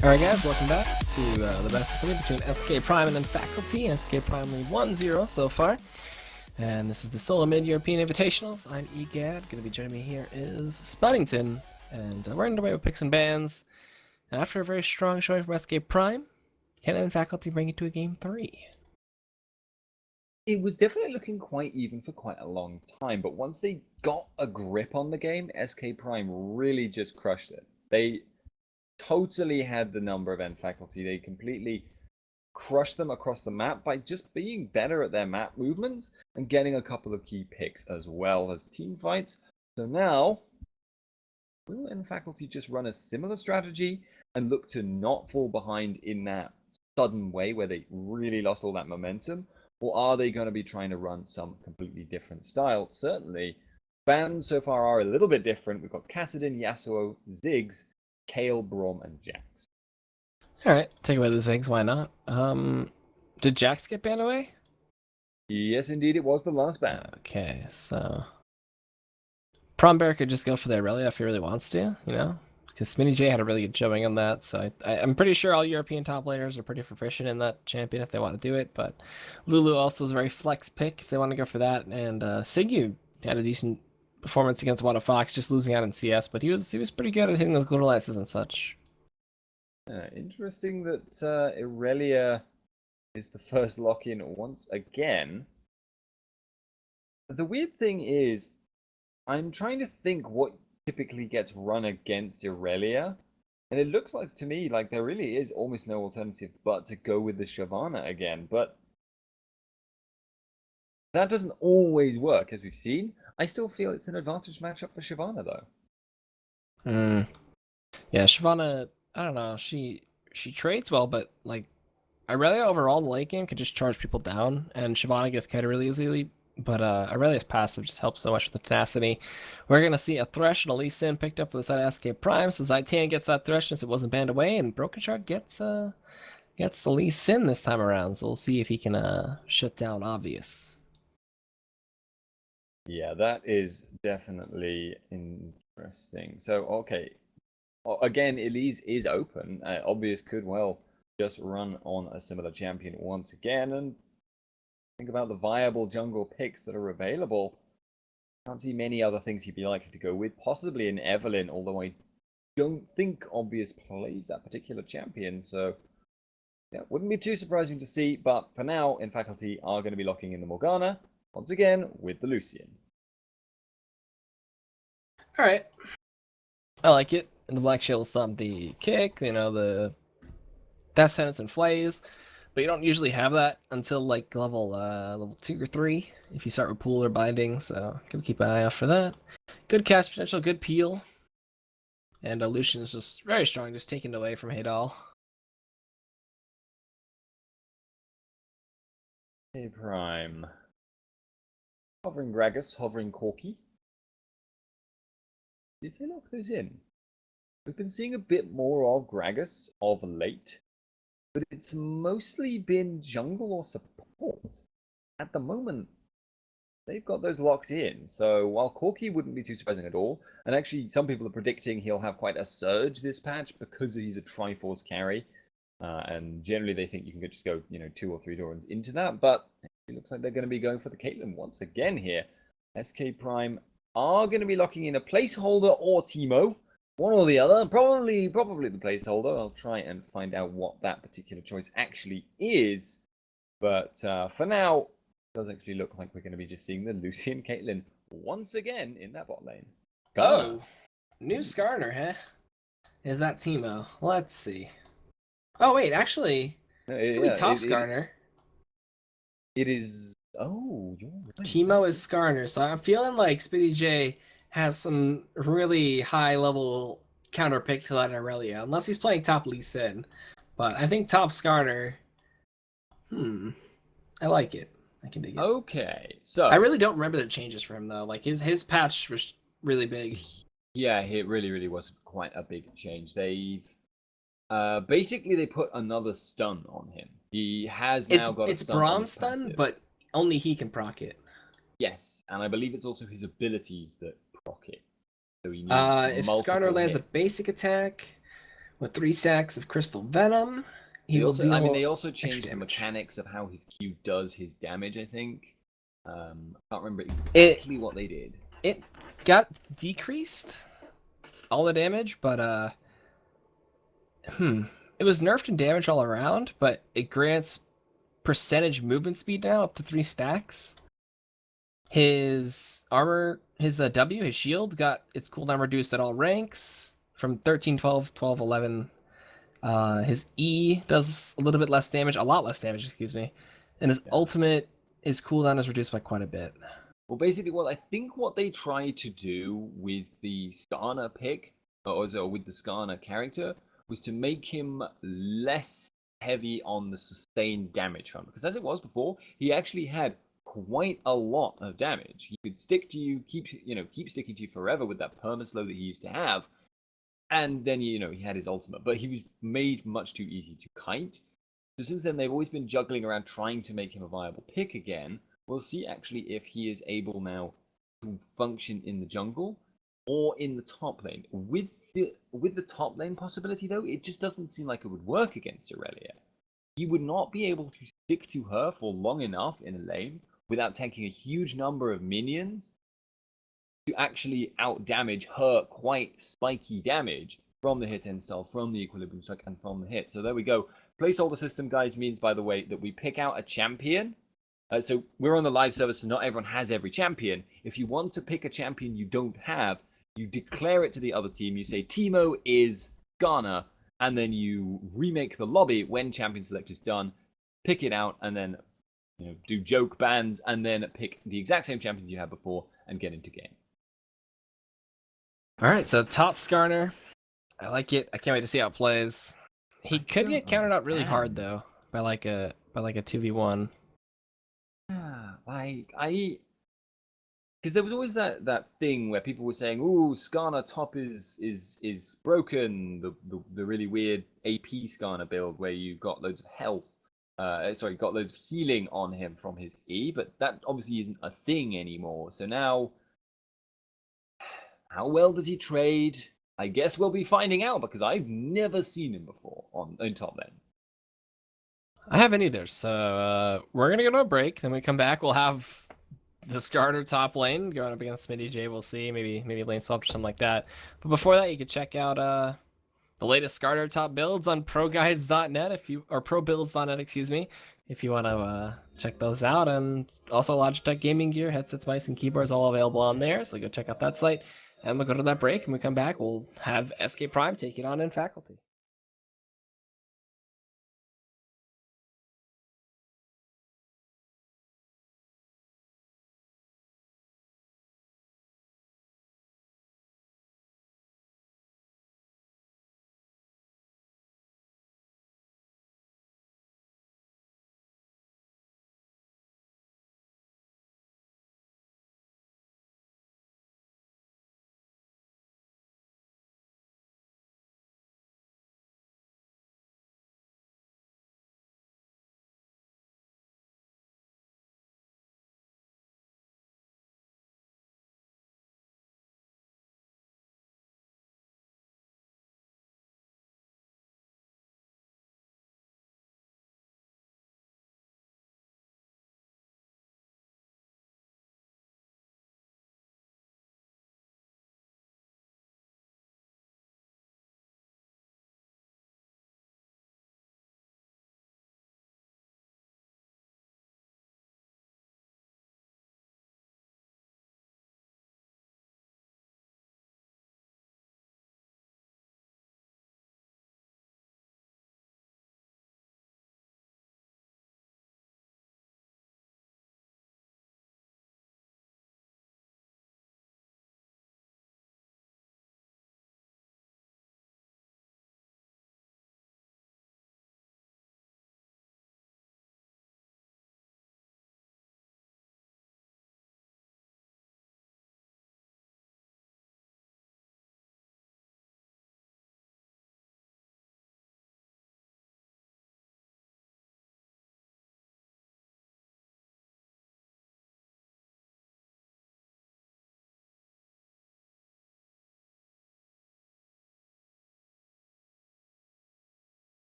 Alright guys, welcome back to the best of 3 between SK Prime and then Faculty. SK Prime lead 1-0 so far. And this is the Solomid European Invitationals. I'm EGAD. Gonna be joining me here is Spuddington. And we're underway with picks and bans. And after a very strong showing from SK Prime, can and Faculty bring it to a game 3? It was definitely looking quite even for quite a long time, but once they got a grip on the game, SK Prime really just crushed it. They totally had the number of N Faculty. They completely crushed them across the map by just being better at their map movements and getting a couple of key picks as well as team fights. So now, will N Faculty just run a similar strategy and look to not fall behind in that sudden way where they really lost all that momentum? Or are they going to be trying to run some completely different style? Certainly, bans so far are a little bit different. We've got Kassadin, Yasuo, Ziggs, Kale, Braum, and Jax. Alright, take away the Ziggs, why not? Did Jax get banned away? Yes, indeed, it was the last ban. Okay, so Prombear could just go for the Aurelia if he really wants to, you know? Because Smitty J had a really good showing on that, so I'm pretty sure all European top laners are pretty proficient in that champion if they want to do it, but Lulu also is a very flex pick if they want to go for that, and Sigyu had a decent performance against Wada Fox, just losing out in CS, but he was pretty good at hitting those glitter lances and such. Interesting that Aurelia is the first lock-in once again. The weird thing is, I'm trying to think what typically gets run against Aurelia, and it looks like to me like there really is almost no alternative but to go with the Shyvana again, but that doesn't always work, as we've seen. I still feel it's an advantage matchup for Shyvana, though. Yeah, Shyvana, I don't know, she trades well, but like Aurelia overall in the late game could just charge people down, and Shyvana gets KO'd really easily. But Aurelia's passive just helps so much with the tenacity. We're going to see a Thresh and a Lee Sin picked up for the side of SK Prime. So Zitian gets that Thresh since it wasn't banned away. And Broken Shard gets the Lee Sin this time around. So we'll see if he can shut down Obvious. Yeah, that is definitely interesting. So, okay. Again, Elise is open. Obvious could well just run on a similar champion once again. And think about the viable jungle picks that are available. Can't see many other things he'd be likely to go with. Possibly an Evelynn, although I don't think Obvious plays that particular champion. So, yeah, wouldn't be too surprising to see. But for now, in Faculty are going to be locking in the Morgana, once again, with the Lucian. Alright. I like it. And the Black Shield will stop the kick, you know, the Death Sentence and Flays. But you don't usually have that until like level 2 or 3 if you start with Pool or Binding, so gotta keep an eye out for that. Good cast potential, good peel. And Lucian is just very strong, just taken away from Hadal. Hey, Prime. Hovering Gragas, hovering Corki. Did they lock those in? We've been seeing a bit more of Gragas of late, but it's mostly been jungle or support. At the moment, they've got those locked in. So while Corki wouldn't be too surprising at all, and actually some people are predicting he'll have quite a surge this patch because he's a Triforce carry, and generally they think you can just go 2 or 3 Dorans into that, but it looks like they're going to be going for the Caitlyn once again here. SK Prime are going to be locking in a placeholder or Teemo. One or the other, probably the placeholder. I'll try and find out what that particular choice actually is. But for now, it does actually look like we're going to be just seeing the Lucian Caitlyn once again in that bot lane. Oh, new Skarner, huh? Is that Teemo? Let's see. Oh wait, actually, it could be top Skarner. It is. Oh, you're right. Teemo is Skarner, so I'm feeling like Spitty J has some really high level counter pick to that Aurelia, unless he's playing top Lee Sin. But I think top Skarner. I like it. I can dig it. Okay, so I really don't remember the changes for him though. Like his patch was really big. Yeah, it really was quite a big change. They've basically they put another stun on him. He has now got a stun. It's Braum stun, but only he can proc it. Yes, and I believe it's also his abilities that proc it. So he needs if Skarner lands a basic attack With 3 stacks of Crystal Venom, he They will also, I mean, deal they also extra changed the damage. mechanics of how his Q does his damage. I think. I can't remember It exactly what they did. it got decreased all the damage, but it was nerfed in damage all around, but it grants percentage movement speed now up to 3 stacks. His armor, his W, his shield got its cooldown reduced at all ranks from 13, 12, 12, 11. His E does a little bit less damage, a lot less damage, excuse me. And his Yeah. ultimate, his cooldown is reduced by quite a bit. Well, basically, what I think what they tried to do with the Skarner pick, or with the Skarner character, was to make him less heavy on the sustained damage front. Because as it was before, he actually had quite a lot of damage. He could stick to you, keep sticking to you forever with that perma-slow that he used to have. And then, he had his ultimate. But he was made much too easy to kite. So since then, they've always been juggling around trying to make him a viable pick again. We'll see actually if he is able now to function in the jungle or in the top lane. With the top lane possibility though, it just doesn't seem like it would work against Aurelia. He would not be able to stick to her for long enough in a lane without taking a huge number of minions to actually out damage her quite spiky damage from the hit install, from the equilibrium strike, and from the hit. So there we go. Placeholder system, guys, means, by the way, that we pick out a champion. So we're on the live server, so not everyone has every champion. If you want to pick a champion you don't have, you declare it to the other team. You say, Teemo is Ghana, and then you remake the lobby when champion select is done, pick it out, and then do joke bans, and then pick the exact same champions you had before and get into game. All right, so top Skarner. I like it. I can't wait to see how it plays. He could get countered out really hard though by like a 2v1. Yeah, like because there was always that thing where people were saying, "Ooh, Skarner top is broken." The really weird AP Skarner build where you got loads of health. Got loads of healing on him from his E, but that obviously isn't a thing anymore. So now, how well does he trade? I guess we'll be finding out because I've never seen him before in top lane. I haven't either. So we're gonna go to a break. Then we come back. We'll have the Skarner top lane going up against Smitty J. We'll see. Maybe lane swap or something like that. But before that, you can check out the latest Skarner top builds on ProGuides.net or ProBuilds.net, excuse me, if you want to check those out. And also Logitech gaming gear, headsets, mice, and keyboards all available on there. So go check out that site. And we'll go to that break. And we come back, we'll have SK Prime take it on in faculty.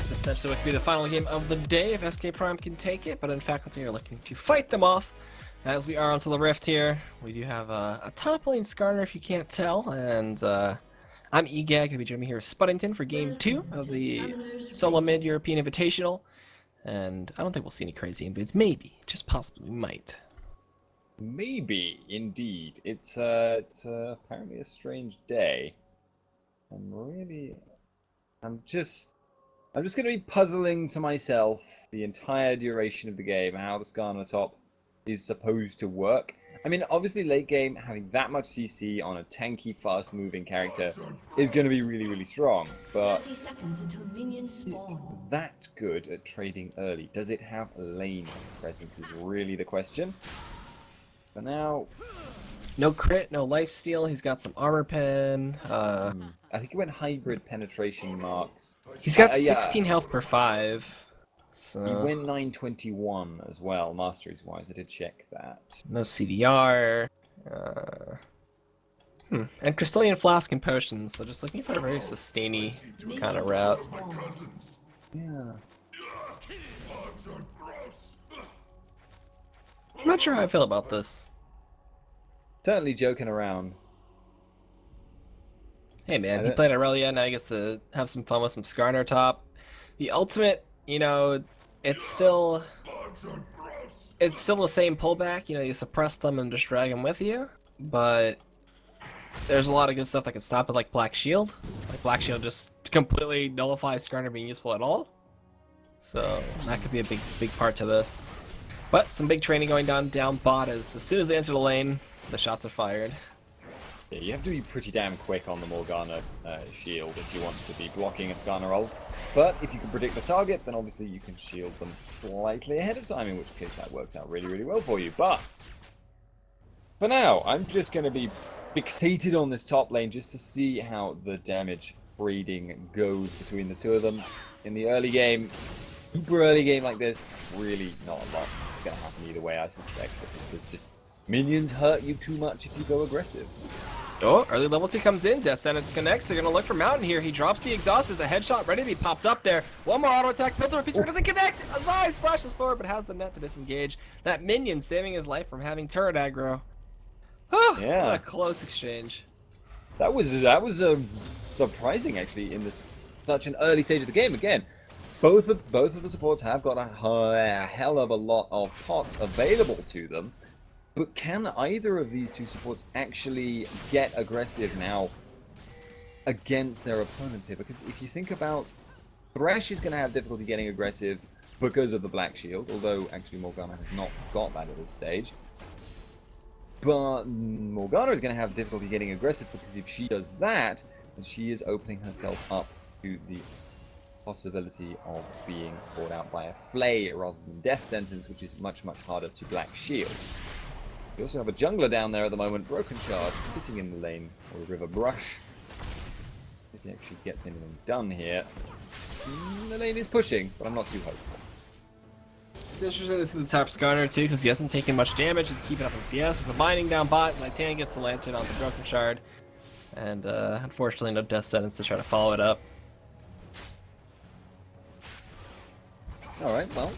So potentially what could be the final game of the day if SK Prime can take it, but in faculty are looking to fight them off. As we are onto the Rift here, we do have a top lane Skarner if you can't tell, and I'm EGAG, going to be joining me here with Spuddington for Game 2 of the Solomid EU Invitational. And I don't think we'll see any crazy invids. Maybe, just possibly, we might. Maybe, indeed. It's apparently a strange day. I'm just going to be puzzling to myself the entire duration of the game how the Skarner top is supposed to work. I mean, obviously late game, having that much CC on a tanky, fast-moving character is going to be really, really strong. But 30 seconds until minions spawn. that good at trading early? Does it have lane presence is really the question. For now... No crit, no lifesteal, he's got some armor pen. I think he went hybrid penetration marks. He's got Yeah. 16 health per 5. So... He went 921 as well, masteries-wise. I did check that. No CDR. And Crystallian Flask and Potions, so just looking for a very sustainy kind of route. Yeah. I'm not sure how I feel about this. Certainly joking around. Hey man, he played Aurelia, now he gets to have some fun with some Skarner top. The ultimate, you know, it's still the same pullback, you know, you suppress them and just drag them with you, but there's a lot of good stuff that can stop it, like Black Shield. Like Black Shield just completely nullifies Skarner being useful at all. So that could be a big part to this. But some big training going down bot as soon as they enter the lane, the shots are fired. Yeah, you have to be pretty damn quick on the Morgana shield if you want to be blocking a Skarner ult. But if you can predict the target, then obviously you can shield them slightly ahead of time, in which case that works out really, really well for you. But for now, I'm just going to be fixated on this top lane just to see how the damage trading goes between the two of them. In the early game, super early game like this, really not a lot is going to happen either way, I suspect, because there's just minions hurt you too much if you go aggressive. Oh, early level 2 comes in, Death Sentence connects, they're gonna look for Mountain here, he drops the exhaust, there's a headshot ready to be popped up there, one more auto attack, Piltover Peacemaker doesn't connect, Azai splashes forward but has the net to disengage, that minion saving his life from having turret aggro. Oh, Yeah. what a close exchange. That was surprising actually in such an early stage of the game. Again, both of the supports have got a hell of a lot of pots available to them. But can either of these two supports actually get aggressive now against their opponents here? Because if you think about, Thresh is going to have difficulty getting aggressive because of the Black Shield, although actually Morgana has not got that at this stage. But Morgana is going to have difficulty getting aggressive because if she does that, then she is opening herself up to the possibility of being caught out by a Flay rather than Death Sentence, which is much, much harder to Black Shield. We also have a jungler down there at the moment, Broken Shard, sitting in the lane, or River Brush. If he actually gets anything done here. The lane is pushing, but I'm not too hopeful. It's interesting to see the top Skarner too, because he hasn't taken much damage, he's keeping up in CS, there's a mining down bot, Litan gets the Lancer onto Broken Shard, and unfortunately no Death Sentence to try to follow it up. Alright, well.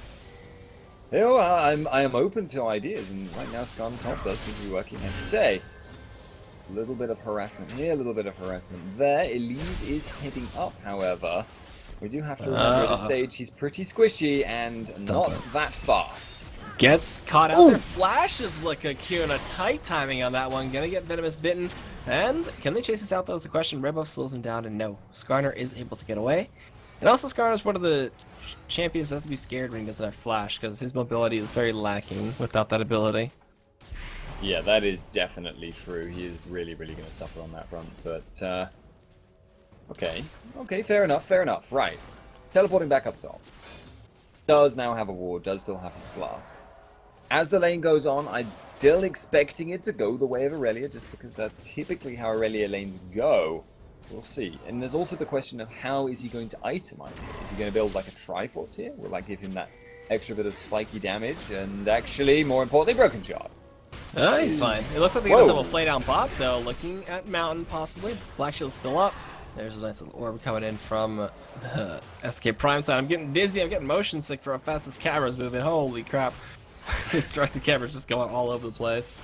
You know, I am open to ideas, and right now Skarner top does seem to be working, as you say. A little bit of harassment here, a little bit of harassment there. Elise is heading up, however. We do have to remember at this stage he's pretty squishy and not that fast. Gets caught out there, flashes like a Kiona, tight timing on that one, gonna get Venomous bitten. And can they chase this out though is the question. Red buff slows him down, and no, Skarner is able to get away. And also Skarner's one of the champions that has to be scared when he doesn't have flash, because his mobility is very lacking without that ability. Yeah, that is definitely true. He is really, really going to suffer on that front. But, okay, fair enough, Right. Teleporting back up top. Does now have a ward, does still have his flask. As the lane goes on, I'm still expecting it to go the way of Aurelia, just because that's typically how Aurelia lanes go. We'll see. And there's also the question of how is he going to itemize here? Is he going to build like a Triforce here? Will that give him that extra bit of spiky damage? And actually, more importantly, Broken Shard. He's fine. It looks like they got a double flay down bot though. Looking at Mountain possibly. Black Shield's still up. There's a nice little orb coming in from the SK Prime side. I'm getting dizzy. I'm getting motion sick for how fast this camera's moving. Holy crap. This directed camera's just going all over the place.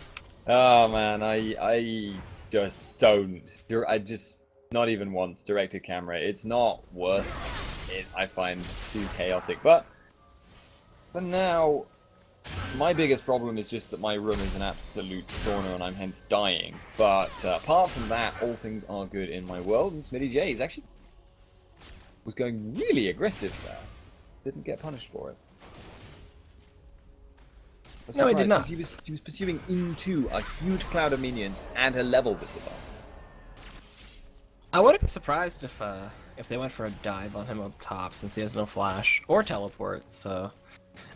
Oh man, I just don't. I just not even once directed camera. It's not worth it. I find too chaotic. But for now, my biggest problem is just that my room is an absolute sauna and I'm hence dying. But apart from that, all things are good in my world. And Smitty J is actually was going really aggressive there. Didn't get punished for it. No, he did not. He was pursuing into a huge cloud of minions and a level disadvantage. I wouldn't be surprised if they went for a dive on him up top since he has no flash or teleport. So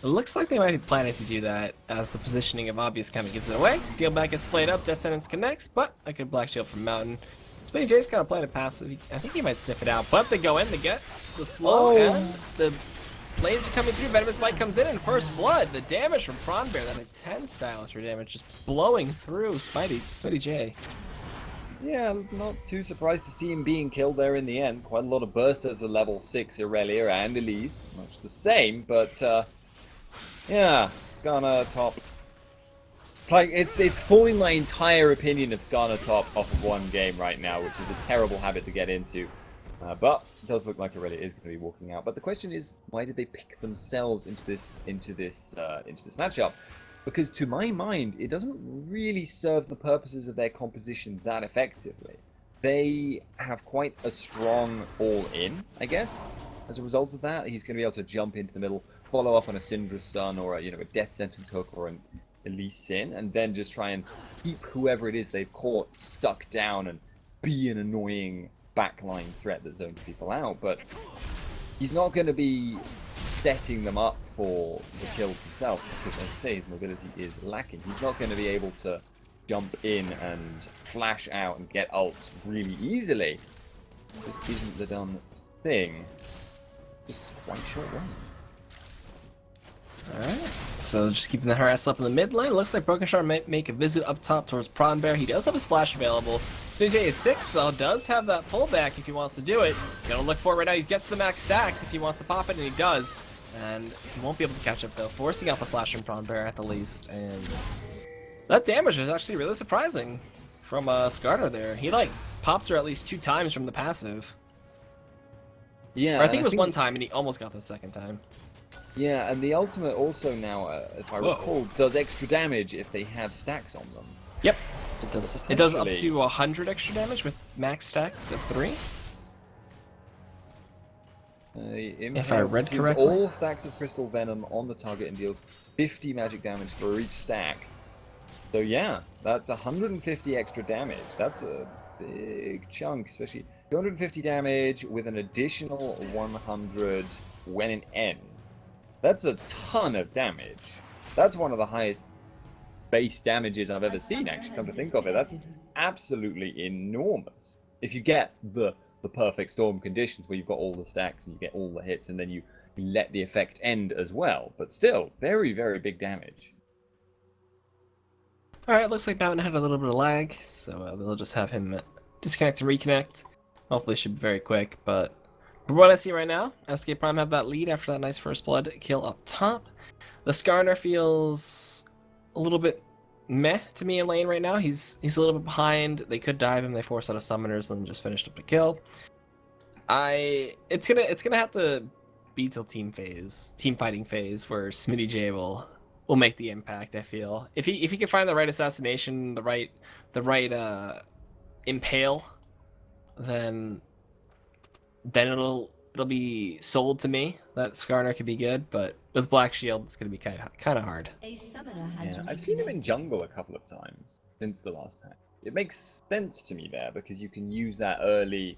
it looks like they might be planning to do that as the positioning of Obvious kind of gives it away. Steelback gets flayed up, Death Sentence connects, but a good Black Shield from Mountain. Spinny J's kind of playing a passive. I think he might sniff it out, but they go in, they get the slow, and the blades are coming through. Venomous Bite comes in, and First Blood. The damage from Prawn Bear, that intense silencer damage, just blowing through Smitty J. Yeah, not too surprised to see him being killed there in the end. Quite a lot of bursters at level 6, Aurelia and Elise. Much the same, but yeah, Skarner top. It's like it's forming my entire opinion of Skarner top off of one game right now, which is a terrible habit to get into. But it does look like Aurelia is going to be walking out. But the question is, why did they pick themselves into this matchup? Because to my mind, it doesn't really serve the purposes of their composition that effectively. They have quite a strong all-in, I guess. As a result of that, he's going to be able to jump into the middle, follow up on a Syndra Stun or a Death Sentence hook or an Elise Sin, and then just try and keep whoever it is they've caught stuck down and be an annoying backline threat that zones people out. But he's not going to be setting them up for the kills himself, because as I say, his mobility is lacking. He's not going to be able to jump in and flash out and get ults really easily. Just isn't the done thing. Just quite short run. Alright, so just keeping the harass up in the mid lane. Looks like Broken Shard might make a visit up top towards Prawn Bear. He does have his flash available. Spinny J is 6, though, does have that pullback if he wants to do it. Gonna look for it right now. He gets the max stacks if he wants to pop it, and he does. And he won't be able to catch up, though, forcing out the flash from Prawn Bear at the least. And that damage is actually really surprising from Skarner there. He, like, popped her at least 2 times from the passive. Yeah, or I think it was 1 time, and he almost got the 2nd time. Yeah, and the ultimate also now, if I recall, does extra damage if they have stacks on them. Yep, it does. It does up to 100 extra damage with max stacks of 3. If I read correctly. All stacks of Crystal Venom on the target and deals 50 magic damage for each stack. So yeah, that's 150 extra damage. That's a big chunk, especially 250 damage with an additional 100 when it ends. That's a ton of damage. That's one of the highest base damages I've ever seen, actually, come to think of it. That's absolutely enormous. If you get the perfect storm conditions where you've got all the stacks and you get all the hits and then you let the effect end as well. But still, very, very big damage. Alright, looks like Mountain had a little bit of lag, so they'll just have him disconnect and reconnect. Hopefully it should be very quick, but from what I see right now, SK Prime have that lead after that nice First Blood kill up top. The Skarner feels a little bit meh to me in lane right now. He's a little bit behind. They could dive him. They forced out of summoners and just finished up the kill. It's gonna have to be till team fighting phase where Smitty J will make the impact. I feel if he can find the right assassination, the right impale, then it'll be sold to me that Skarner could be good, but with Black Shield, it's gonna be kind of hard. A summoner has Yeah, I've seen him in jungle a couple of times since the last patch. It makes sense to me there because you can use that early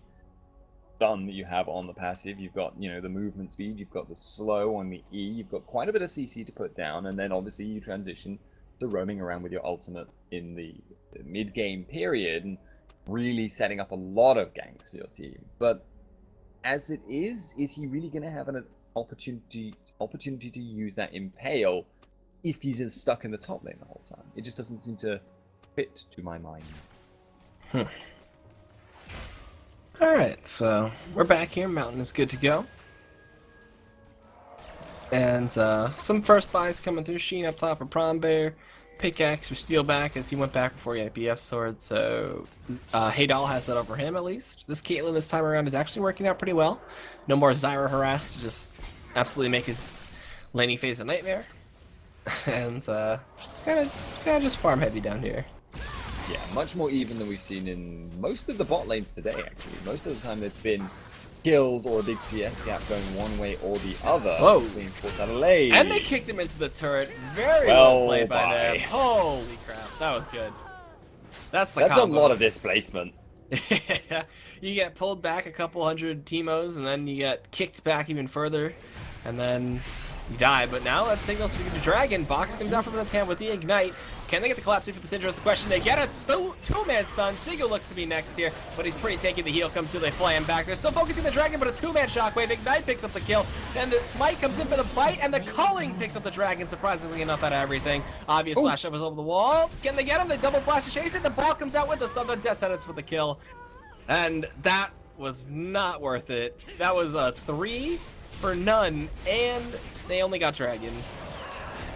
stun that you have on the passive. You've got the movement speed, you've got the slow on the E, you've got quite a bit of CC to put down, and then obviously you transition to roaming around with your ultimate in the mid-game period and really setting up a lot of ganks for your team. But as it is he really going to have an opportunity to use that impale if he's stuck in the top lane the whole time? It just doesn't seem to fit to my mind. Alright, so we're back here. Mountain is good to go. And some first buys coming through. Sheen up top for Prom Bear. Pickaxe for Steelback as he went back before he had a BF sword. So Haydal has that over him at least. This Caitlyn this time around is actually working out pretty well. No more Zyra harass to just absolutely make his laning phase a nightmare. And it's kind of just farm heavy down here. Yeah, much more even than we've seen in most of the bot lanes today, actually. Most of the time there's been kills or a big CS gap going one way or the other. Whoa. Being forced out of lane. And they kicked him into the turret. Very well played by them. bye. Holy crap, that was good. That's That's combo. a lot of displacement. You get pulled back a couple hundred Teemos, and then you get kicked back even further, and then you die. But now that signals to the dragon. Box comes out from the town with the ignite. Can they get the collapse for the Syndra is the question. They get it. Two-man stun. Sigu looks to be next here, but he's pretty tanky. The heal comes through. They fly him back. They're still focusing the dragon, but a two-man shockwave. Ignite picks up the kill. Then the smite comes in for the bite, and the culling picks up the dragon. Surprisingly enough, out of everything. Obvious flash up is over the wall. Can they get him? They double flash to chase it. The ball comes out with the stun. The death sentence for the kill. And that was not worth it. That was a 3 for none, and they only got dragon.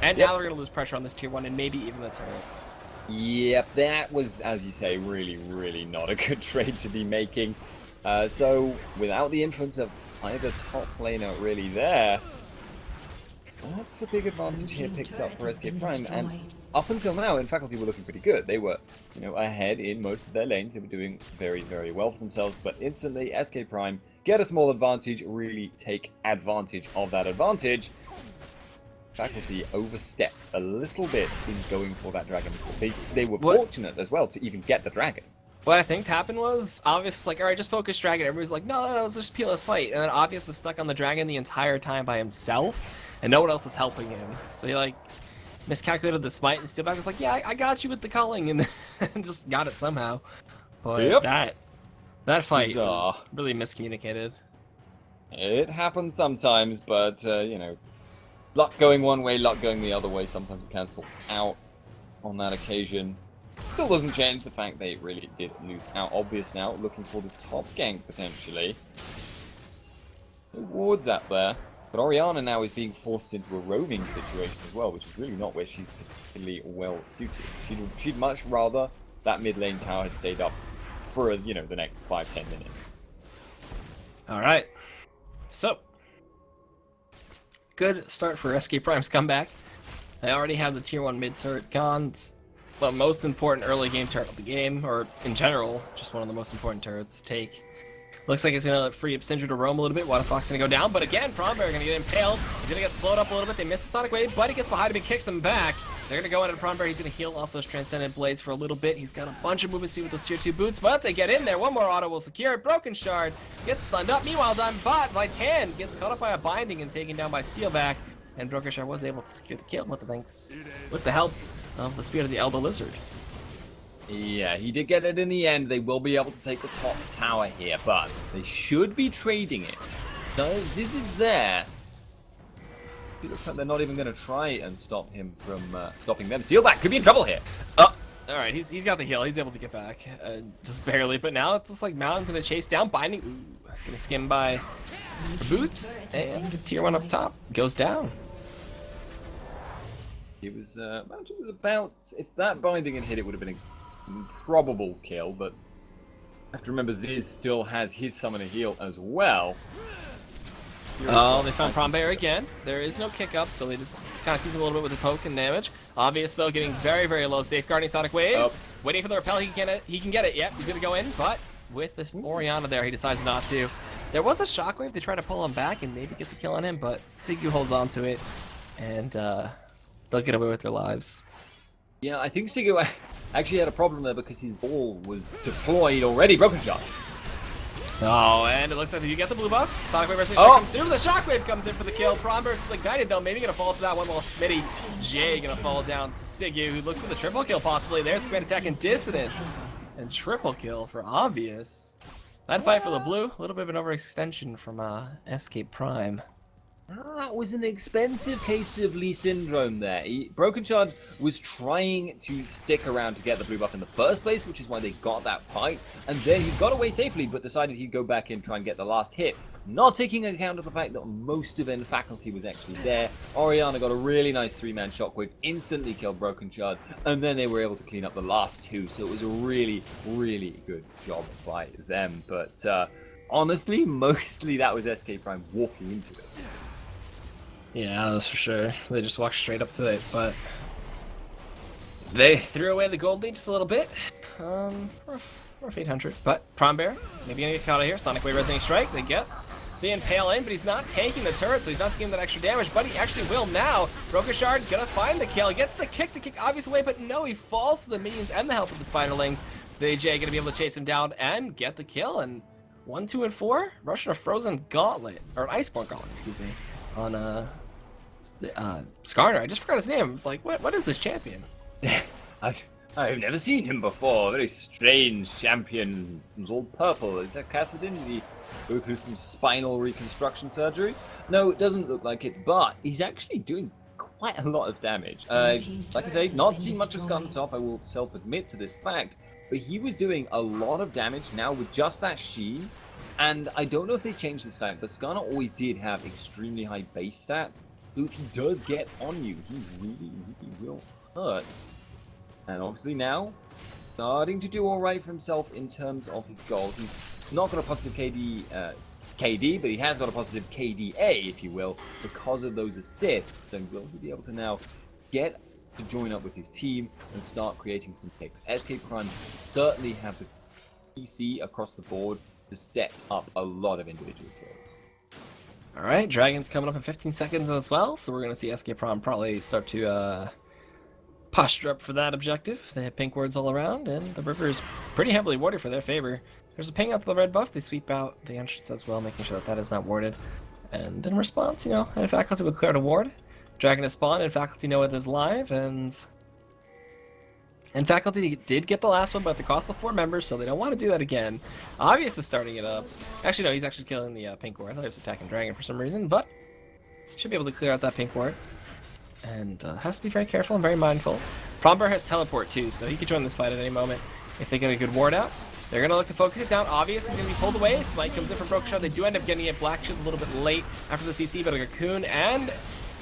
And now they're going to lose pressure on this tier 1 and maybe even the turret. Yep, that was, as you say, really, really not a good trade to be making. So, without the influence of either top laner really there, that's a big advantage here picked up for SK Prime. And up until now, in faculty were looking pretty good. They were, ahead in most of their lanes. They were doing very, very well for themselves. But instantly, SK Prime get a small advantage, really take advantage of that advantage. Faculty overstepped a little bit in going for that dragon. They were fortunate as well to even get the dragon. What I think happened was, Obvious like, alright, just focus dragon. Everybody's like, no, let's just peel, let's fight. And then Obvious was stuck on the dragon the entire time by himself, and no one else was helping him. So he, miscalculated the smite, and Steelback was like, yeah, I got you with the culling, and just got it somehow. But that fight was really miscommunicated. It happens sometimes, but, luck going one way, luck going the other way. Sometimes it cancels out on that occasion. Still doesn't change the fact they really did lose out. Obvious now, looking for this top gank potentially. No wards up there. But Orianna now is being forced into a roaming situation as well, which is really not where she's particularly well suited. She'd much rather that mid lane tower had stayed up for, the next 5-10 minutes. Alright. So, good start for SK Prime's comeback. They already have the tier 1 mid turret gone. It's the most important early game turret of the game, or in general, just one of the most important turrets to take. Looks like it's going to free up Syndra to roam a little bit. Waterfox going to go down, but again, Prombear going to get impaled. He's going to get slowed up a little bit. They missed the Sonic Wave, but he gets behind him and kicks him back. They're going to go in at Prombear. He's going to heal off those Transcendent Blades for a little bit. He's got a bunch of movement speed with those tier 2 boots, but they get in there. One more auto will secure it. Broken Shard gets stunned up. Meanwhile, Bot Zaitan gets caught up by a binding and taken down by Steelback. And Broken Shard was able to secure the kill with the help of the Spirit of the Elder Lizard. Yeah, he did get it in the end. They will be able to take the top tower here, but they should be trading it. No, Ziz is there. It looks like they're not even going to try and stop him from stopping them. Steelback could be in trouble here. Oh, alright, he's got the heal. He's able to get back. Just barely, but now it's just like Mountain's going to chase down. Binding, going to skim by the boots, and tier 1 up top goes down. It was, Mountain was about, if that binding had hit, it would have been a improbable kill, but I have to remember Ziz still has his summoner heal as well. Oh, they found Prombear again. There is no kick up, so they just kind of tease him a little bit with the poke and damage. Obvious, though, getting very, very low. Safeguarding Sonic Wave. Waiting for the repel. He can get it. Yep, he's going to go in, but with this Orianna there, he decides not to. There was a shockwave. They try to pull him back and maybe get the kill on him, but Sigu holds on to it, and they'll get away with their lives. Yeah, I think Sigu actually had a problem there because his ball was deployed already. Broken Shot. Oh, and it looks like you get the blue buff. Sonic Wave Resolution comes through. The Shockwave comes in for the kill. Prombear still ignited though. Maybe gonna fall for that one while Smitty J gonna fall down to Sigu, who looks for the triple kill possibly. There's Grand Attack and Dissonance. And triple kill for Obvious. That fight for the blue, a little bit of an overextension from SK Prime. That was an expensive case of Lee Syndrome there. Broken Shard was trying to stick around to get the blue buff in the first place, which is why they got that fight. And then he got away safely, but decided he'd go back and try and get the last hit. Not taking account of the fact that most of faculty was actually there. Orianna got a really nice 3-man shockwave, instantly killed Broken Shard, and then they were able to clean up the last 2. So it was a really, really good job by them. But honestly, mostly that was SK Prime walking into it. Yeah, that's for sure. They just walked straight up to it, but they threw away the gold lead just a little bit. Rough 800. But Prom Bear, maybe gonna get caught out here. Sonic Wave Resonating Strike, they get the Impale in, but he's not taking the turret, so he's not taking that extra damage, but he actually will now. Broken Shard gonna find the kill, gets the kick to kick obvious away, but no, he falls to the minions and the help of the Spiderlings. Spitty J gonna be able to chase him down and get the kill, and 1, 2, and 4, rushing a Frozen Gauntlet, or an Iceborne Gauntlet, excuse me, on Skarner. I just forgot his name. It's like, what is this champion? I've never seen him before. Very strange champion. He's all purple. Is that Cassidin? Did he go through some spinal reconstruction surgery? No, it doesn't look like it, but he's actually doing quite a lot of damage. Like I say, not seen much of Skarner top, I will self-admit to this fact, but he was doing a lot of damage now with just that Sheen, and I don't know if they changed this fact, but Skarner always did have extremely high base stats, so if he does get on you, he really, really will hurt. And obviously now, starting to do alright for himself in terms of his gold. He's not got a positive KD, but he has got a positive KDA, if you will, because of those assists. So will he be able to now get to join up with his team and start creating some picks? SK Prime certainly have the PC across the board to set up a lot of individual kills. Alright, Dragon's coming up in 15 seconds as well, so we're going to see SK Prom probably start to posture up for that objective. They have pink wards all around, and the river is pretty heavily warded for their favor. There's a ping out to the red buff, they sweep out the entrance as well, making sure that that is not warded. And in response, and faculty will clear out a ward. Dragon is spawned, and faculty know it is live, and faculty did get the last one, but at the cost of 4 members, so they don't want to do that again. Obvious is starting it up. Actually, no, he's actually killing the pink ward. I thought he was attacking Dragon for some reason, but should be able to clear out that pink ward. And has to be very careful and very mindful. Promber has teleport too, so he could join this fight at any moment if they get a good ward out. They're going to look to focus it down. Obvious is going to be pulled away. Smite comes in from Broken Shard. They do end up getting it. Black Shield a little bit late after the CC, but a Cocoon and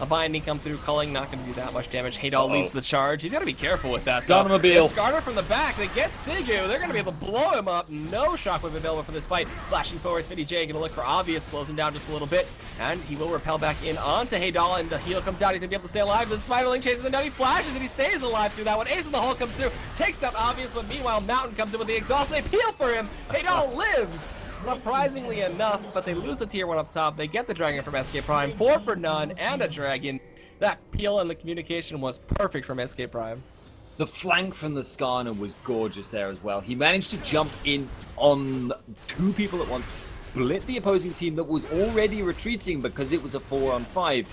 a binding come through. Culling not going to do that much damage. Haydol leads the charge. He's got to be careful with that, though. Gunmobile. Skarner from the back. They get Sigu. They're going to be able to blow him up. No shockwave available for this fight. Flashing forward, Spitty J going to look for Obvious. Slows him down just a little bit. And he will repel back in onto Haydol. And the heal comes out. He's going to be able to stay alive. The Spiderling chases him down. He flashes and he stays alive through that one. Ace in the hole comes through. Takes out Obvious. But meanwhile, Mountain comes in with the exhaust. They peel for him. Haydol lives. Surprisingly enough, but they lose the tier 1 up top. They get the Dragon from SK Prime. 4 for none and a Dragon. That peel and the communication was perfect from SK Prime. The flank from the Skarner was gorgeous there as well. He managed to jump in on 2 people at once, split the opposing team that was already retreating because it was a 4-on-5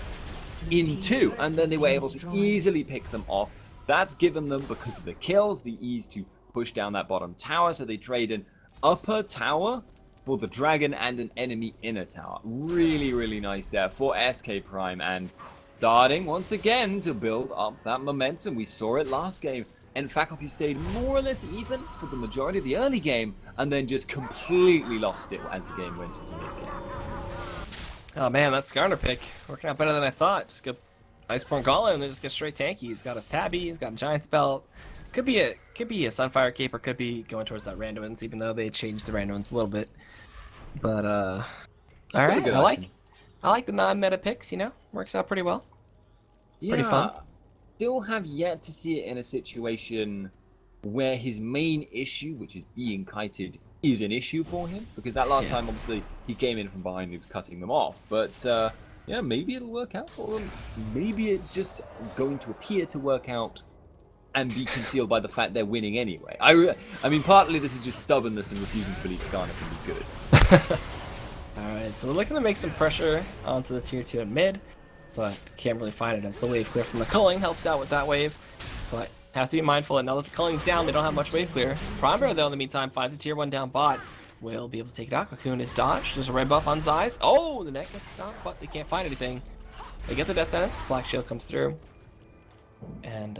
in 2, and then they were able to easily pick them off. That's given them, because of the kills, the ease to push down that bottom tower, so they trade an upper tower for the Dragon and an enemy inner tower. Really, really nice there for SK Prime, and starting once again to build up that momentum. We saw it last game, and faculty stayed more or less even for the majority of the early game, and then just completely lost it as the game went into mid-game. Oh man, that Skarner pick working out better than I thought. Just go Iceborne Gauntlet and then just get straight tanky. He's got his Tabby, he's got a Giant's Belt. Could be a Sunfire Cape, or could be going towards that Randomins, even though they changed the Randomins a little bit. But all right, I like the non-meta picks. Works out pretty well. Pretty fun. Still have yet to see it in a situation where his main issue, which is being kited, is an issue for him. Because that last time, obviously, he came in from behind and he was cutting them off. But yeah, maybe it'll work out for him. Maybe it's just going to appear to work out and be concealed by the fact they're winning anyway. I mean, partly this is just stubbornness and refusing to believe Skarner can be good. Alright, so they're looking to make some pressure onto the tier 2 in mid. But can't really find it as the wave clear from the culling helps out with that wave. But have to be mindful that now that the culling's down, they don't have much wave clear. Prime Bear, though, in the meantime, finds a tier 1 down bot. will be able to take it out. Cocoon is dodged. There's a red buff on Zai's. Oh, the net gets stopped, but they can't find anything. They get the death sentence. Black shield comes through. And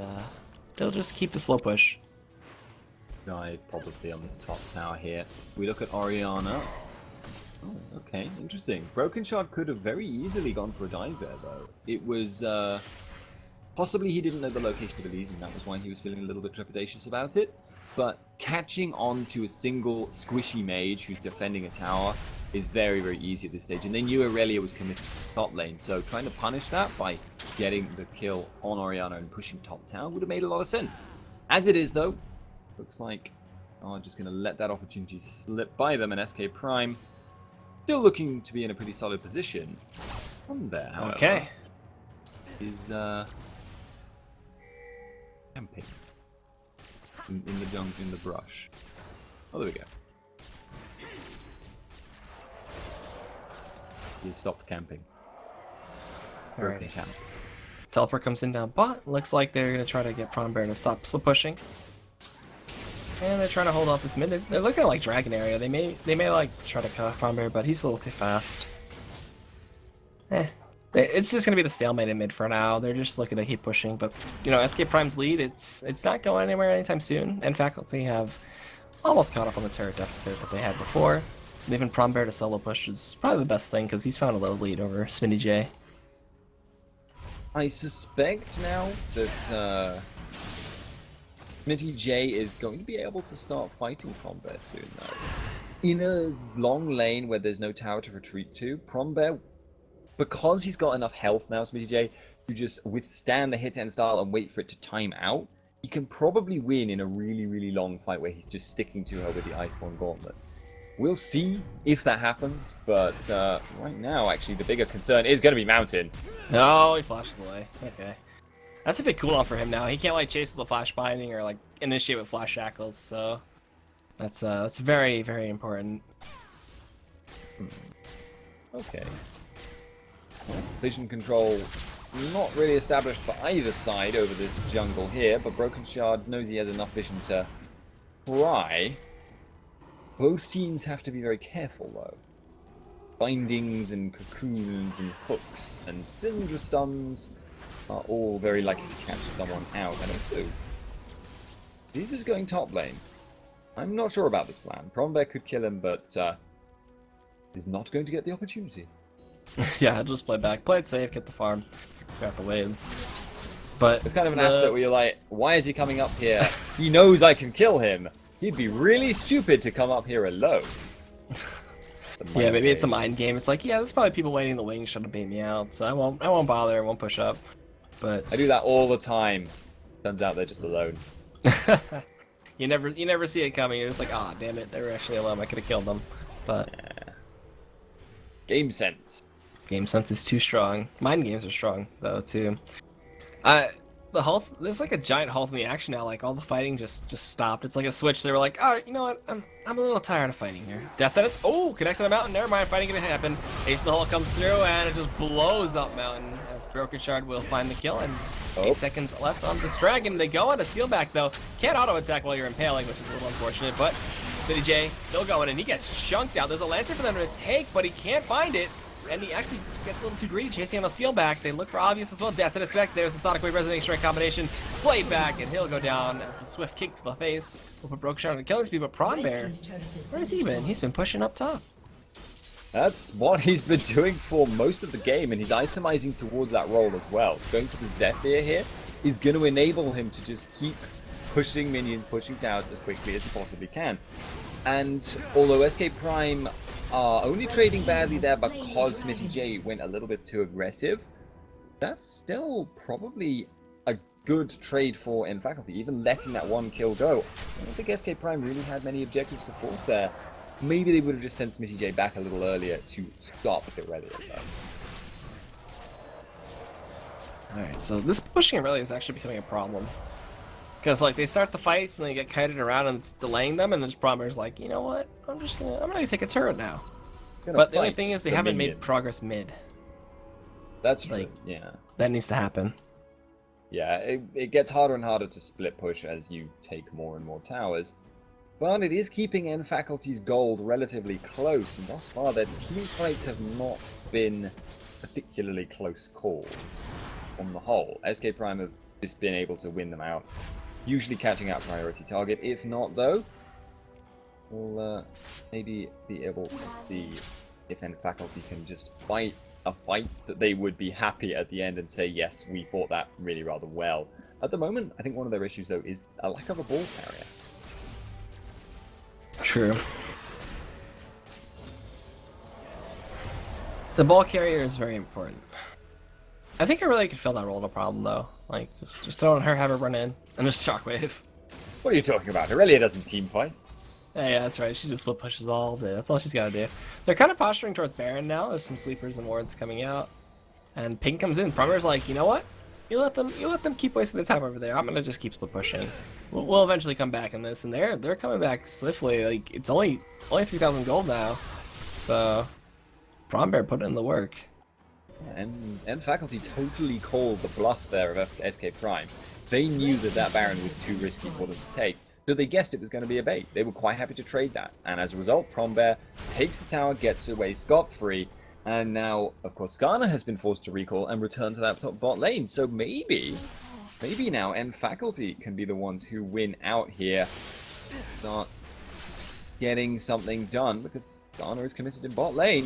they'll just keep the slow push. Dive probably on this top tower here. We look at Oriana. Oh, okay, interesting. Broken Shard could have very easily gone for a dive there, though. It was possibly he didn't know the location of Elise, and that was why he was feeling a little bit trepidatious about it. But catching on to a single squishy mage who's defending a tower is very, very easy at this stage. And they knew Aurelia was committed to the top lane, so trying to punish that by getting the kill on Oriana and pushing top tower would have made a lot of sense. As it is, though, looks like just going to let that opportunity slip by them, and SK Prime still looking to be in a pretty solid position. From there, however, Okay. is camping in the jungle, in the brush. Oh, there we go. He stopped camping. Broken camp. Teleport comes in down bot. Looks like they're going to try to get Prawn Bear to stop split pushing. And they're trying to hold off this mid. They're looking at like Dragon area. They may like try to cut off Prawn Bear, but he's a little too fast. It's just gonna be the stalemate in mid for now. They're just looking to keep pushing, but you know, SK Prime's lead, it's not going anywhere anytime soon. And Faculty have almost caught up on the turret deficit that they had before. Leaving Prawn Bear to solo push is probably the best thing because he's found a low lead over Smitty J. I suspect now that Smitty J is going to be able to start fighting Prawn Bear soon, though. In a long lane where there's no tower to retreat to, Prawn Bear, because he's got enough health now, Smitty J, to just withstand the hit-end style and wait for it to time out, he can probably win in a really, really long fight where he's just sticking to her with the Iceborne Gauntlet. We'll see if that happens, but right now, actually, the bigger concern is going to be Mountain. No, he flashes away. Okay. That's a big cooldown for him now. He can't like chase the flash binding or like initiate with flash shackles, so that's very, very important. Okay. Vision control not really established for either side over this jungle here, but Broken Shard knows he has enough vision to try. Both teams have to be very careful, though. Bindings and cocoons and hooks and Syndra stuns are all very likely to catch someone out. And also, this is going top lane. I'm not sure about this plan. Prawn Bear could kill him, but is not going to get the opportunity. Yeah, I'll just play back. Play it safe, get the farm, grab the waves. But it's kind of an aspect where you're like, why is he coming up here? He knows I can kill him. He'd be really stupid to come up here alone. Yeah, maybe it's a mind game. It's like, yeah, there's probably people waiting in the wings trying to bait me out, so I won't bother, I won't push up. But I do that all the time. Turns out they're just alone. you never see it coming. You're just like, ah, damn it, they were actually alone. I could have killed them. But yeah. Game sense. Game sense is too strong. Mind games are strong though too. The health, there's like a giant halt in the action now. Like all the fighting just stopped. It's like a switch. They were like, all right, you know what? I'm a little tired of fighting here. Death sentence. Oh, connects on a mountain. Never mind, fighting gonna happen. Ace of the Hull comes through and it just blows up mountain as Broken Shard will find the kill. And 8 seconds left on this dragon. They go on a steal back though. Can't auto attack while you're impaling, which is a little unfortunate. But City J still going and he gets chunked out. There's a lantern for them to take, but he can't find it. And he actually gets a little too greedy, chasing on a steal back. They look for obvious as well. Death Sentence connects. There's the Sonic Wave Resonating Strike combination. Played back, and he'll go down as a swift kick to the face. Will put Broken Shard on the killing speed, but Prawn Bear, where has he been? He's been pushing up top. That's what he's been doing for most of the game, and he's itemizing towards that role as well. Going for the Zephyr here is going to enable him to just keep pushing minions, pushing towers as quickly as he possibly can. And although SK Prime are only trading badly there because Smitty J went a little bit too aggressive, that's still probably a good trade for Faculty, even letting that one kill go. I don't think SK Prime really had many objectives to force there. Maybe they would have just sent Smitty J back a little earlier to stop Aurelia though. Alright, so this pushing Aurelia is actually becoming a problem. Because like they start the fights and they get kited around and it's delaying them, and then Prawn Bear's like, you know what? I'm gonna take a turret now. But the only thing is they haven't made progress mid. That's true. Like, yeah. That needs to happen. Yeah, it gets harder and harder to split push as you take more and more towers. But it is keeping N Faculty's gold relatively close, and thus far their team fights have not been particularly close calls on the whole. SK Prime have just been able to win them out, usually catching out priority target. If not, though, we'll maybe be able to see if N Faculty can just fight a fight that they would be happy at the end and say, yes, we fought that really rather well. At the moment, I think one of their issues, though, is a lack of a ball carrier. True. The ball carrier is very important. I think I really could fill that role, no problem, though. Like, just throw on her, have her run in, and just shockwave. What are you talking about? Aurelia doesn't team fight. Yeah, that's right. She just split pushes all day. That's all she's got to do. They're kind of posturing towards Baron now. There's some sleepers and wards coming out. And Pink comes in. Prummer's like, you know what? You let them keep wasting their time over there. I'm gonna just keep split pushing. We'll eventually come back in this, and they're coming back swiftly. Like, it's only 3,000 gold now. So Prombear put in the work. And Faculty totally called the bluff there of SK Prime. They knew that Baron was too risky for them to take. So they guessed it was going to be a bait. They were quite happy to trade that. And as a result, Prombear takes the tower, gets away scot-free. And now, of course, Skarner has been forced to recall and return to that top bot lane. So maybe now N Faculty can be the ones who win out here. Start getting something done because Skarner is committed in bot lane.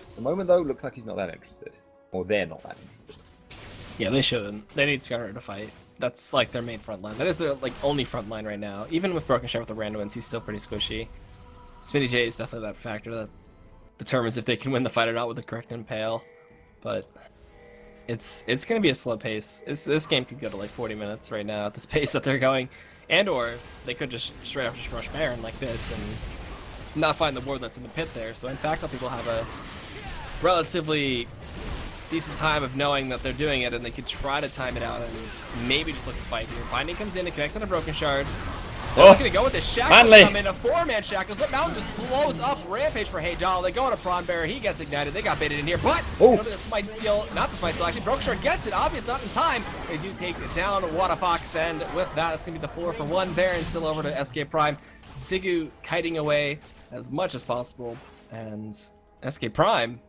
At the moment, though, looks like he's not that interested. Or they're not that interested. Yeah, they shouldn't. They need Skarner to fight. That's like their main front line. That is their like only front line right now. Even with Broken Shard with the Randomins, he's still pretty squishy. Spinny J is definitely that factor that determines if they can win the fight or not with the correct impale. But it's gonna be a slow pace. This game could go to like 40 minutes right now at this pace that they're going. And or they could just straight up just rush Baron like this and not find the ward that's in the pit there. So in Faculty will have a relatively decent time of knowing that they're doing it, and they could try to time it out and maybe just look to fight here. Binding comes in, it connects on a Broken Shard. They're looking to go with the Shackles come in, a 4-man Shackles, but Mountain just blows up Rampage for Heydal. They go on a Prawn Bear, he gets ignited, they got baited in here, but the Smite Steal, not the Smite Steal, actually, Broken Shard gets it, obvious not in time. They do take it down, Waterfox, and with that, it's going to be the 4-for-1. Baron still over to SK Prime. Zigu kiting away as much as possible, and SK Prime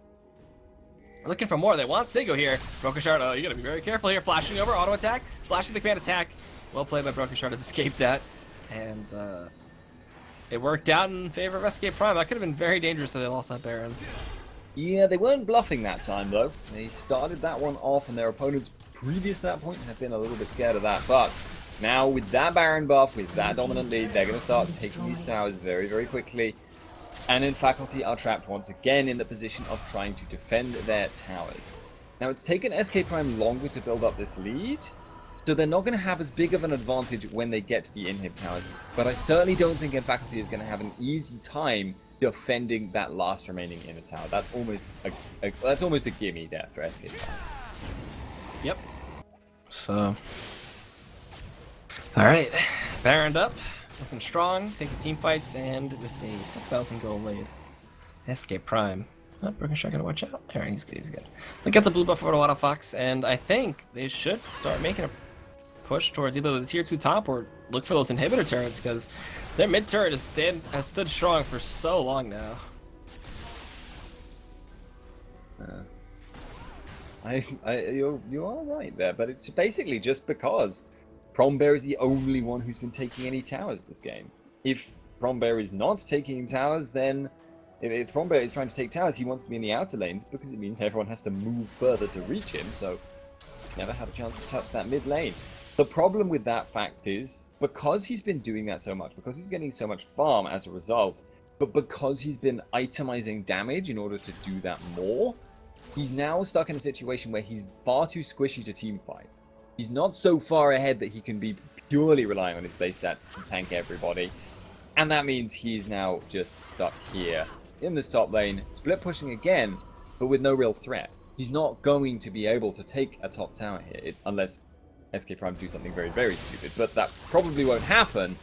looking for more. They want Sigo here. Broken Shard, you gotta be very careful here. Flashing over, auto attack, flashing the command attack. Well played by Broken Shard, has escaped that. And it worked out in favor of SK Prime. That could have been very dangerous if they lost that Baron. Yeah, they weren't bluffing that time, though. They started that one off, and their opponents previous to that point have been a little bit scared of that. But now, with that Baron buff, with that dominant lead, they're going to start taking these towers very, very quickly. And in Faculty are trapped once again in the position of trying to defend their towers. Now, it's taken SK Prime longer to build up this lead, so they're not going to have as big of an advantage when they get to the inhib towers. But I certainly don't think Faculty is going to have an easy time defending that last remaining inner tower. That's almost a gimme there for SK Prime. Yep. So, all right, Baroned up. Looking strong, taking team fights, and with a 6,000 gold lead. SK Prime. Oh, Broken Shard gotta watch out. Alright, he's good, he's good. Look at the blue buff over to Waterfox, and I think they should start making a push towards either the tier 2 top or look for those inhibitor turrets, because their mid turret has stood strong for so long now. You are right there, but it's basically just because Prombear is the only one who's been taking any towers this game. If Prombear is not taking towers, then if Prombear is trying to take towers, he wants to be in the outer lanes because it means everyone has to move further to reach him, so never had a chance to touch that mid lane. The problem with that fact is, because he's been doing that so much, because he's getting so much farm as a result, but because he's been itemizing damage in order to do that more, he's now stuck in a situation where he's far too squishy to teamfight. He's not so far ahead that he can be purely relying on his base stats to tank everybody. And that means he's now just stuck here in this top lane, split pushing again, but with no real threat. He's not going to be able to take a top tower here, unless SK Prime do something very, very stupid. But that probably won't happen.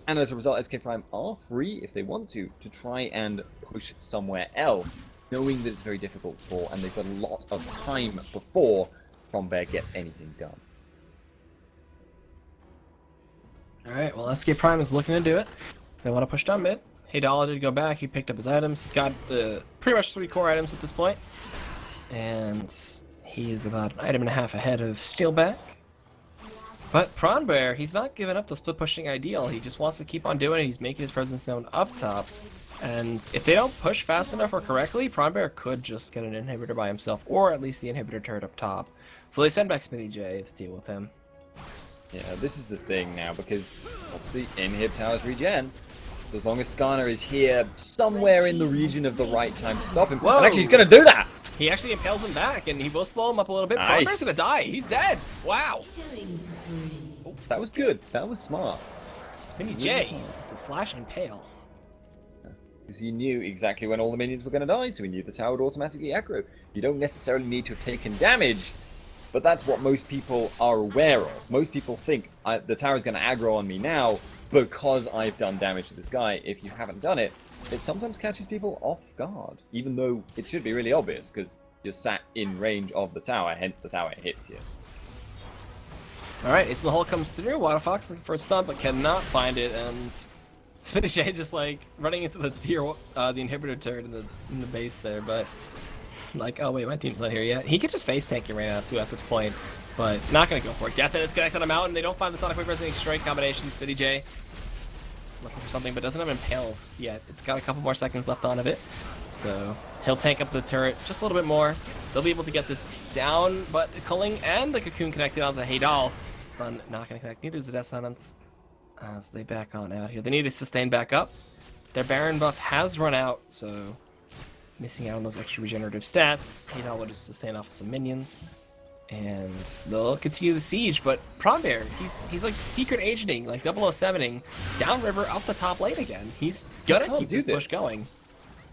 And as a result, SK Prime are free, if they want to try and push somewhere else, knowing that it's very difficult for, and they've got a lot of time before Prombear gets anything done. Alright, well, SK Prime is looking to do it. They want to push down mid. Haydala did go back. He picked up his items. He's got pretty much 3 core items at this point. And he is about an item and a half ahead of Steelback. But Pronbear, he's not giving up the split pushing ideal. He just wants to keep on doing it. He's making his presence known up top. And if they don't push fast enough or correctly, Pronbear could just get an inhibitor by himself, or at least the inhibitor turret up top. So they send back Smitty J to deal with him. Yeah, this is the thing now, because obviously inhib towers regen. As long as Skarner is here somewhere in the region of the right time to stop him. Whoa. And actually, he's going to do that! He actually impales him back, and he will slow him up a little bit. Nice. Pronbear's gonna die. He's dead. Wow. Killing spree. Oh, that was good. That was smart. Smitty Really J, smart. the flash and pale. Because he knew exactly when all the minions were going to die, so he knew the tower would automatically aggro. You don't necessarily need to have taken damage, but that's what most people are aware of. Most people think, the tower is going to aggro on me now because I've done damage to this guy. If you haven't done it, it sometimes catches people off guard, even though it should be really obvious, because you're sat in range of the tower, hence the tower hits you. Alright, Ace in the Hole comes through. Water Fox looking for a stun, but cannot find it, and Smitty J just like running into the the inhibitor turret in the base there, but like, oh wait, my team's not here yet. He could just face tank you right now too at this point, but not gonna go for it. Destinus connects on a mountain. They don't find the Sonic Wave Resonating Strike combination. Smitty J looking for something, but doesn't have Impale yet. It's got a couple more seconds left on of it, so he'll tank up the turret just a little bit more. They'll be able to get this down, but the Culling and the Cocoon connected onto the Haydal. Stun not gonna connect. Neither is the Death Sentence. So they back on out here. They need to sustain back up. Their Baron buff has run out, so missing out on those extra regenerative stats. Haydal will just sustain off of some minions. And they'll continue the siege, but Pronbear, he's like secret agenting, like 007ing, downriver up the top lane again. He's gonna keep this push going.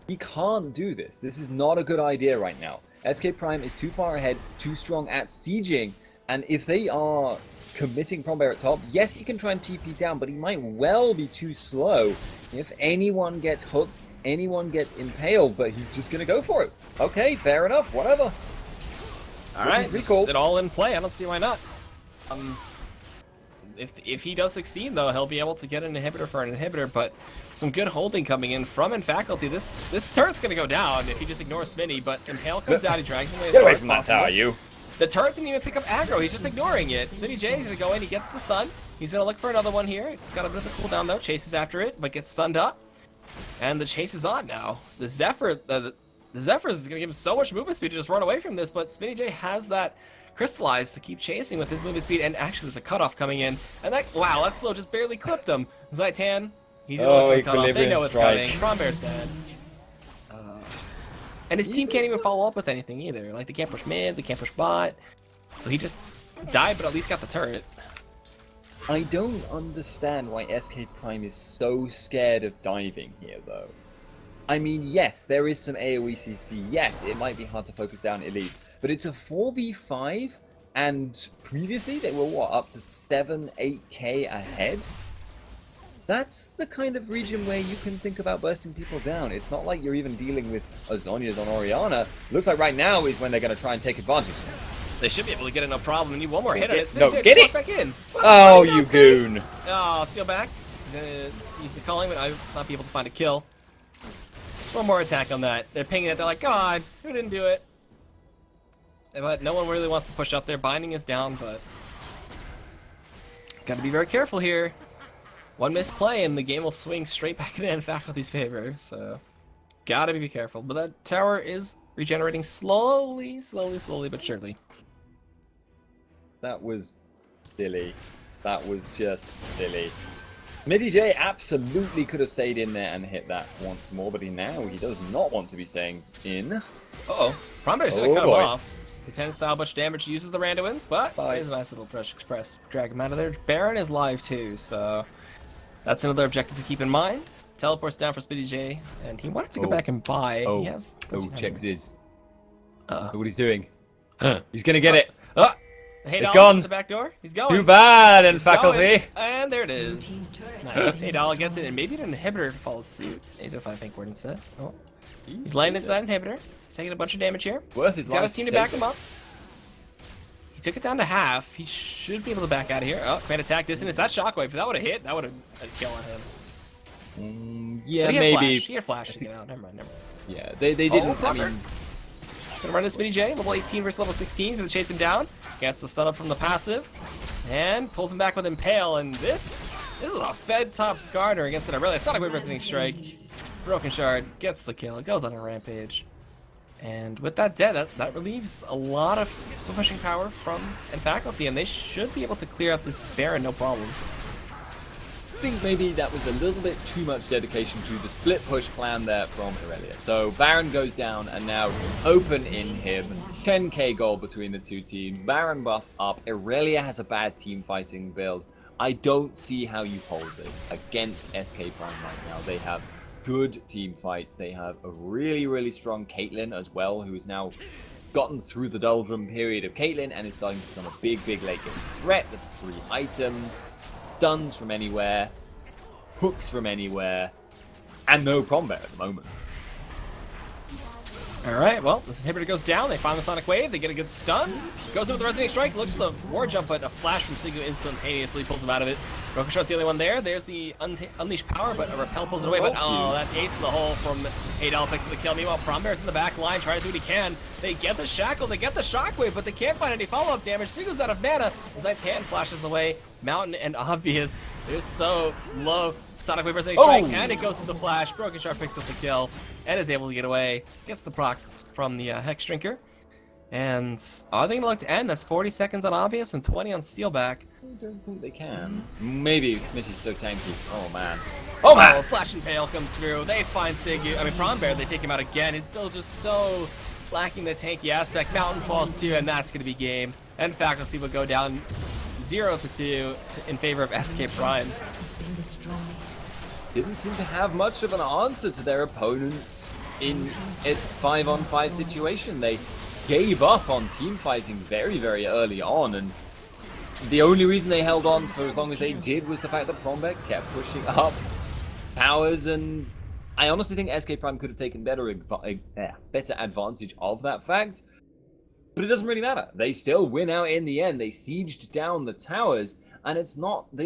He can't do this. This is not a good idea right now. SK Prime is too far ahead, too strong at sieging, and if they are committing Pronbear at top, yes, he can try and TP down, but he might well be too slow. If anyone gets hooked, anyone gets impaled, but he's just gonna go for it. Okay, fair enough, whatever. Alright, just it all in play. I don't see why not. If he does succeed, though, he'll be able to get an inhibitor for an inhibitor, but some good holding coming in from Faculty. This turret's gonna go down if he just ignores Smitty, but Impale comes out, he drags him away as far as possible. you. The turret didn't even pick up aggro, he's just ignoring it. Smitty J is gonna go in, he gets the stun. He's gonna look for another one here. It's got a bit of a cooldown though, chases after it, but gets stunned up. And the chase is on now. The Zephyr, the Zephyrs is gonna give him so much movement speed to just run away from this, but Smitty J has that crystallized to keep chasing with his movement speed, and actually there's a cutoff coming in. And wow, that slow just barely clipped him. Zaitan, he's gonna look for the cutoff. They know it's coming. Pronbear's dead. And his team can't even follow up with anything either. Like, they can't push mid, they can't push bot. So he just died, but at least got the turret. I don't understand why SK Prime is so scared of diving here, though. I mean, yes, there is some AoE CC. Yes, it might be hard to focus down Elise, but it's a 4v5, and previously they were, what, up to 7-8k ahead? That's the kind of region where you can think about bursting people down. It's not like you're even dealing with Azonias on Orianna. Looks like right now is when they're going to try and take advantage. They should be able to get it, no problem. They need one more hit on it. No, get it! Back in. Oh, you goon! Oh, steal back. Use the culling, but I will not be able to find a kill. Just one more attack on that. They're pinging it. They're like, God, who didn't do it? But no one really wants to push up there. Binding is down, but got to be very careful here. One misplay and the game will swing straight back in Faculty's favor. So, gotta be careful. But that tower is regenerating slowly, but surely. That was silly. That was just silly. Smitty J absolutely could have stayed in there and hit that once more, but now he does not want to be staying in. Uh-oh. Pronbear's gonna cut him off. He tends to how much damage he uses the Randuins, but there's a nice little Thresh Express. Drag him out of there. Baron is live too, so that's another objective to keep in mind. Teleports down for Smitty J, and he wanted to go back and buy. He has check Ziz. Look what he's doing. He's gonna get it. Hey, it's gone. The back door. He's going. Too bad, and Faculty. And there it is. Nice. Haydala gets it, and maybe an inhibitor to follow suit. He's gonna find Think Word instead. Oh. He's laying into that inhibitor. He's taking a bunch of damage here. He's got his team to back him up. He took it down to half. He should be able to back out of here. Oh, great attack distance. That shockwave. If that would have hit, that would have a kill on him. Yeah, But he had maybe. Flash. He had Flash to get out. Never mind. Yeah, they didn't. I Plumber. mean, Gonna run this Mini J, level 18 versus level 16. He's gonna chase him down. Gets the stun up from the passive. And pulls him back with Impale. And this is a Fed top Skarner against an Aurelia. Sonic Wave Resonant Strike. Broken Shard gets the kill. It goes on a rampage. And with that dead, that relieves a lot of pushing power from Faculty. And they should be able to clear out this Baron no problem. I think maybe that was a little bit too much dedication to the split push plan there from Aurelia. So Baron goes down and now open inhib, 10k goal between the two teams. Baron buff up. Aurelia has a bad team fighting build. I don't see how you hold this against SK Prime right now. They have good team fights. They have a really, really strong Caitlyn as well, who has now gotten through the doldrum period of Caitlyn and is starting to become a big, big late game threat with 3 items. Stuns from anywhere, hooks from anywhere, and no prom bear at the moment. Alright, well, this inhibitor goes down, they find the Sonic Wave, they get a good stun, goes in with the Resonating Strike, looks for the War Jump, but a flash from Sigu instantaneously pulls him out of it. Broken Shard's the only one there, there's the Unleash Power, but a Repel pulls it away, but oh, that ace to the hole from Adel picks up the kill. Meanwhile, Prombear's in the back line, trying to do what he can. They get the Shackle, they get the Shockwave, but they can't find any follow-up damage. Sigu's out of mana, as Titan flashes away. Mountain and Obvious, they're so low. Sonic Wave Resonating Strike, and it goes to the flash. Broken Shard picks up the kill, and is able to get away. Gets the proc from the Hex Drinker. And are they going to look to end? That's 40 seconds on Obvious and 20 on Steelback. I don't think they can. Maybe Smitty's so tanky. Oh man. Oh man! Flash and Pale comes through. They find Sigu. I mean, Prombear, they take him out again. His build just so lacking the tanky aspect. Mountain falls too, and that's going to be game. And Faculty will go down 0-2 in favor of SK Prime. Didn't seem to have much of an answer to their opponents in a 5-on-5 situation. They gave up on team fighting very, very early on, and the only reason they held on for as long as they did was the fact that Prombeck kept pushing up towers, and I honestly think SK Prime could have taken better advantage of that fact, but it doesn't really matter. They still win out in the end. They sieged down the towers, and it's not...